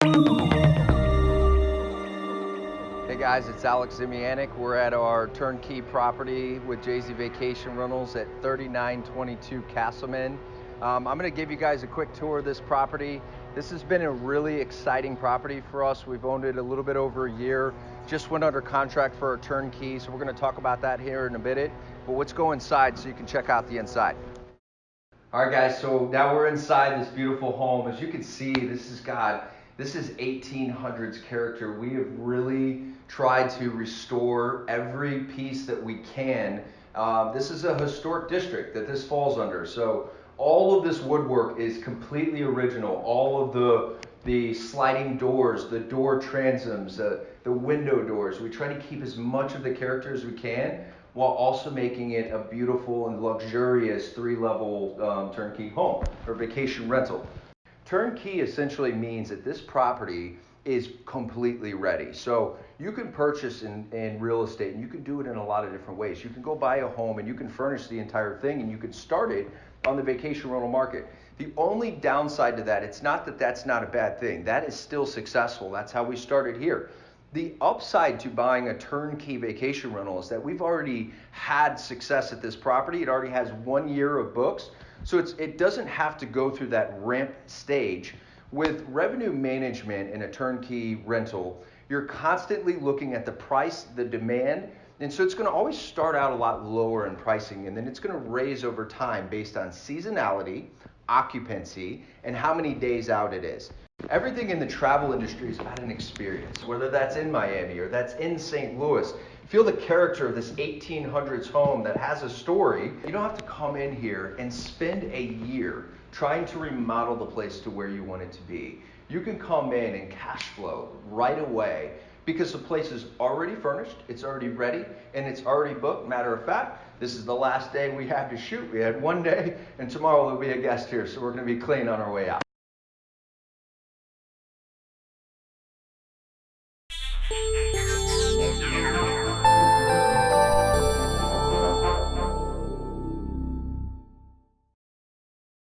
Hey guys, it's Alex Zemianek. We're at our turnkey property with JZ Vacation Rentals at 3922 Castleman. I'm going to give you guys a quick tour of this property. This has been a really exciting property for us. We've owned it a little bit over a year. Just went under contract for a turnkey, so we're going to talk about that here in a bit. But let's go inside so you can check out the inside. All right guys, so now we're inside this beautiful home. As you can see, this is 1800s character. We have really tried to restore every piece that we can. This is a historic district that this falls under. So all of this woodwork is completely original. All of the sliding doors, the door transoms, the window doors. We try to keep as much of the character as we can, while also making it a beautiful and luxurious three-level turnkey home or vacation rental. Turnkey essentially means that this property is completely ready. So you can purchase in real estate, and you can do it in a lot of different ways. You can go buy a home and you can furnish the entire thing, and you can start it on the vacation rental market. The only downside to that, it's not that that's not a bad thing. That is still successful. That's how we started here. The upside to buying a turnkey vacation rental is that we've already had success at this property. It already has 1 year of books, so it doesn't have to go through that ramp stage. With revenue management in a turnkey rental, you're constantly looking at the price, the demand, and so it's going to always start out a lot lower in pricing, and then it's going to raise over time based on seasonality, occupancy, and how many days out it is. Everything in the travel industry is about an experience, whether that's in Miami or that's in St. Louis. Feel the character of this 1800s home that has a story. You don't have to come in here and spend a year trying to remodel the place to where you want it to be. You can come in and cash flow right away because the place is already furnished, it's already ready, and it's already booked. Matter of fact, this is the last day we had to shoot. We had 1 day, and tomorrow there'll be a guest here, so we're going to be clean on our way out.